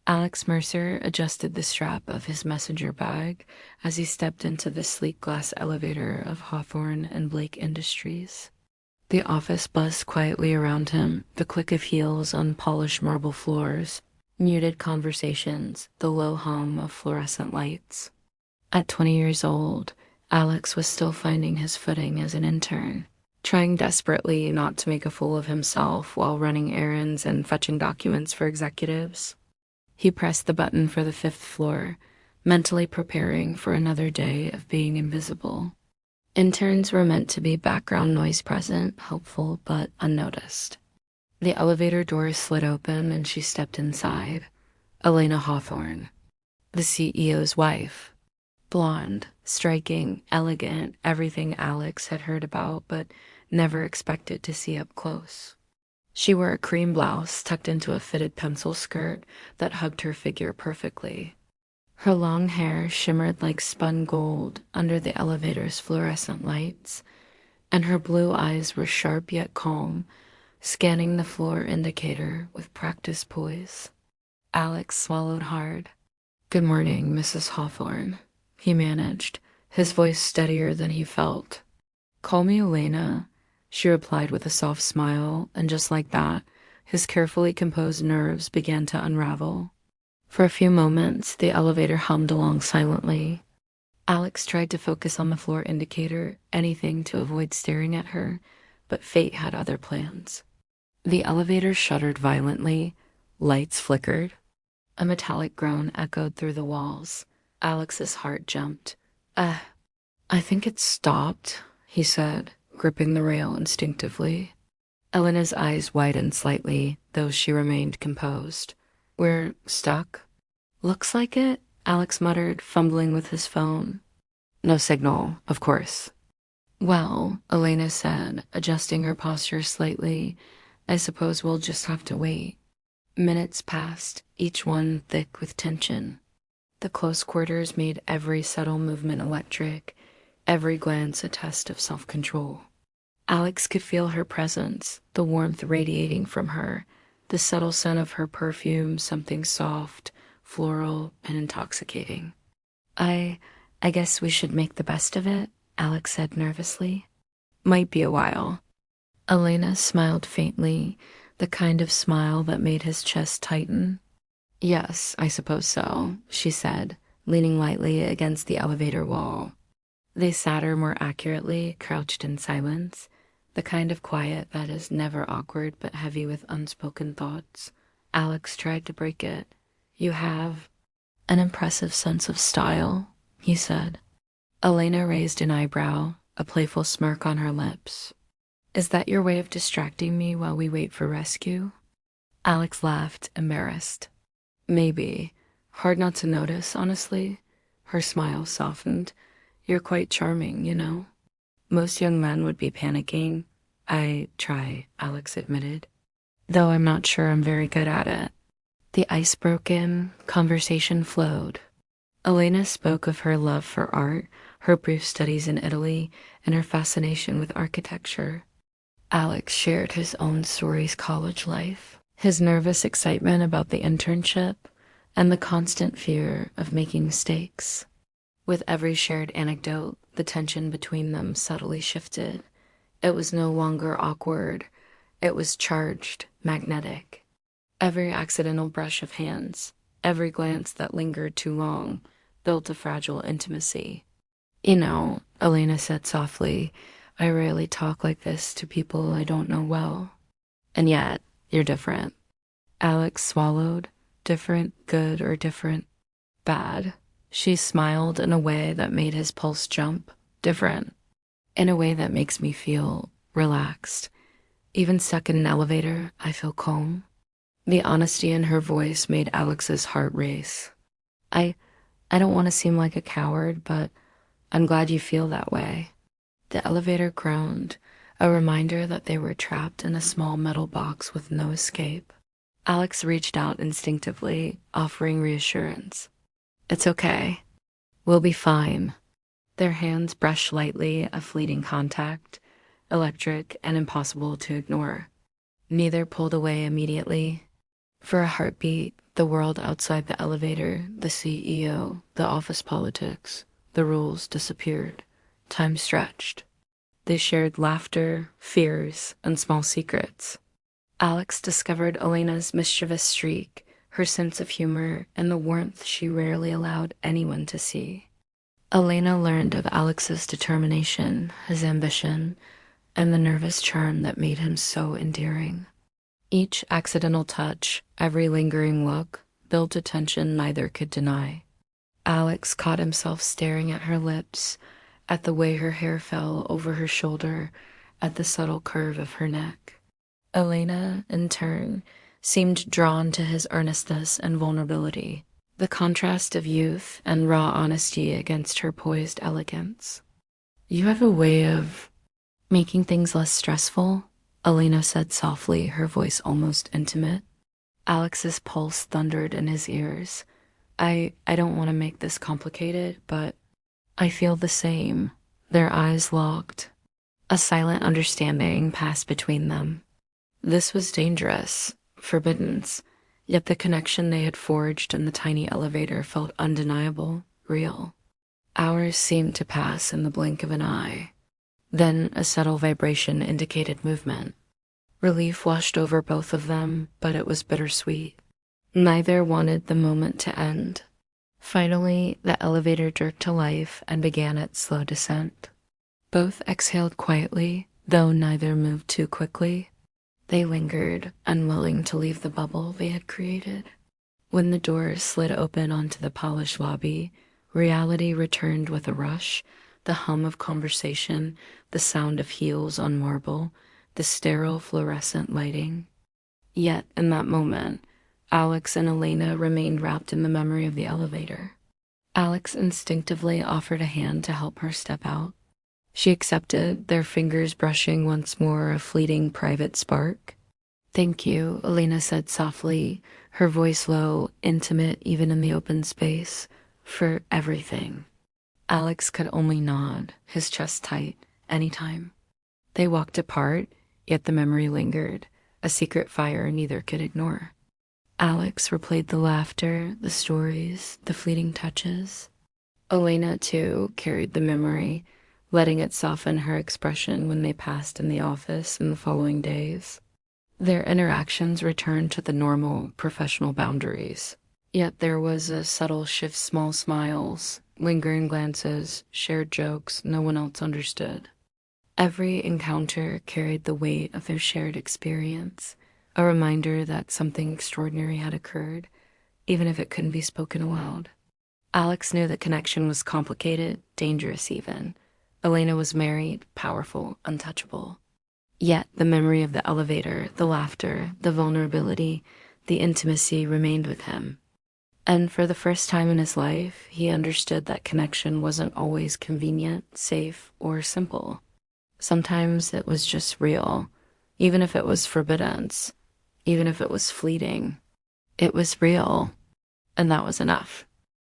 Alex Mercer adjusted the strap of his messenger bag as he stepped into the sleek glass elevator of Hawthorne and Blake Industries. The office buzzed quietly around him, the click of heels on polished marble floors, muted conversations, the low hum of fluorescent lights. At 20 years old, Alex was still finding his footing as an intern, trying desperately not to make a fool of himself while running errands and fetching documents for executives. He pressed the button for the fifth floor, mentally preparing for another day of being invisible. Interns were meant to be background noise present, helpful, but unnoticed. The elevator doors slid open and she stepped inside. Elena Hawthorne, the CEO's wife. Blonde, striking, elegant, everything Alex had heard about but never expected to see up close. She wore a cream blouse tucked into a fitted pencil skirt that hugged her figure perfectly. Her long hair shimmered like spun gold under the elevator's fluorescent lights, and her blue eyes were sharp yet calm, scanning the floor indicator with practiced poise. Alex swallowed hard. "Good morning, Mrs. Hawthorne," he managed, his voice steadier than he felt. "Call me Elena," she replied with a soft smile, and just like that, his carefully composed nerves began to unravel. For a few moments, the elevator hummed along silently. Alex tried to focus on the floor indicator, anything to avoid staring at her, but fate had other plans. The elevator shuddered violently, lights flickered. A metallic groan echoed through the walls. Alex's heart jumped. I think it stopped," he said, gripping the rail instinctively. Elena's eyes widened slightly, though she remained composed. "We're stuck?" "Looks like it," Alex muttered, fumbling with his phone. "No signal, of course." "Well," Elena said, adjusting her posture slightly, "I suppose we'll just have to wait." Minutes passed, each one thick with tension. The close quarters made every subtle movement electric, every glance a test of self-control. Alex could feel her presence, the warmth radiating from her, the subtle scent of her perfume, something soft, floral, and intoxicating. I guess we should make the best of it," Alex said nervously. "Might be a while." Elena smiled faintly, the kind of smile that made his chest tighten. "Yes, I suppose so," she said, leaning lightly against the elevator wall. They sat her more accurately, crouched in silence, the kind of quiet that is never awkward but heavy with unspoken thoughts. Alex tried to break it. "You have an impressive sense of style," he said. Elena raised an eyebrow, a playful smirk on her lips. "Is that your way of distracting me while we wait for rescue?" Alex laughed, embarrassed. "Maybe. Hard not to notice, honestly." Her smile softened. "You're quite charming, you know. Most young men would be panicking." "I try," Alex admitted, "though I'm not sure I'm very good at it." The ice broke in, conversation flowed. Elena spoke of her love for art, her brief studies in Italy, and her fascination with architecture. Alex shared his own story's college life, his nervous excitement about the internship, and the constant fear of making mistakes. With every shared anecdote, the tension between them subtly shifted. It was no longer awkward. It was charged, magnetic. Every accidental brush of hands, every glance that lingered too long, built a fragile intimacy. "You know," Elena said softly, "I rarely talk like this to people I don't know well. And yet, you're different." Alex swallowed. "Different, good, or different, bad?" She smiled in a way that made his pulse jump. "Different. In a way that makes me feel relaxed. Even stuck in an elevator, I feel calm." The honesty in her voice made Alex's heart race. I I don't want to seem like a coward, but I'm glad you feel that way." The elevator groaned, a reminder that they were trapped in a small metal box with no escape. Alex reached out instinctively, offering reassurance. "It's okay. We'll be fine." Their hands brushed lightly, a fleeting contact, electric and impossible to ignore. Neither pulled away immediately. For a heartbeat, the world outside the elevator, the CEO, the office politics, the rules disappeared. Time stretched. They shared laughter, fears, and small secrets. Alex discovered Elena's mischievous streak, her sense of humor, and the warmth she rarely allowed anyone to see. Elena learned of Alex's determination, his ambition, and the nervous charm that made him so endearing. Each accidental touch, every lingering look, built a tension neither could deny. Alex caught himself staring at her lips, at the way her hair fell over her shoulder, at the subtle curve of her neck. Elena, in turn, seemed drawn to his earnestness and vulnerability, the contrast of youth and raw honesty against her poised elegance. "You have a way of making things less stressful," Elena said softly, her voice almost intimate. Alex's pulse thundered in his ears. I don't want to make this complicated, but I feel the same." Their eyes locked. A silent understanding passed between them. This was dangerous, forbidden, yet the connection they had forged in the tiny elevator felt undeniable, real. Hours seemed to pass in the blink of an eye. Then a subtle vibration indicated movement. Relief washed over both of them, but it was bittersweet. Neither wanted the moment to end. Finally, the elevator jerked to life and began its slow descent. Both exhaled quietly, though neither moved too quickly. They lingered, unwilling to leave the bubble they had created. When the doors slid open onto the polished lobby, reality returned with a rush, the hum of conversation, the sound of heels on marble, the sterile fluorescent lighting. Yet, in that moment, Alex and Elena remained wrapped in the memory of the elevator. Alex instinctively offered a hand to help her step out. She accepted, their fingers brushing once more a fleeting private spark. "Thank you," Elena said softly, her voice low, intimate even in the open space, "for everything." Alex could only nod, his chest tight, anytime. They walked apart, yet the memory lingered, a secret fire neither could ignore. Alex replayed the laughter, the stories, the fleeting touches. Elena, too, carried the memory, letting it soften her expression when they passed in the office in the following days. Their interactions returned to the normal professional boundaries. Yet there was a subtle shift, small smiles, lingering glances, shared jokes no one else understood. Every encounter carried the weight of their shared experience, a reminder that something extraordinary had occurred, even if it couldn't be spoken aloud. Alex knew that connection was complicated, dangerous even. Elena was married, powerful, untouchable. Yet the memory of the elevator, the laughter, the vulnerability, the intimacy remained with him. And for the first time in his life, he understood that connection wasn't always convenient, safe, or simple. Sometimes it was just real, even if it was forbidden, even if it was fleeting. It was real, and that was enough.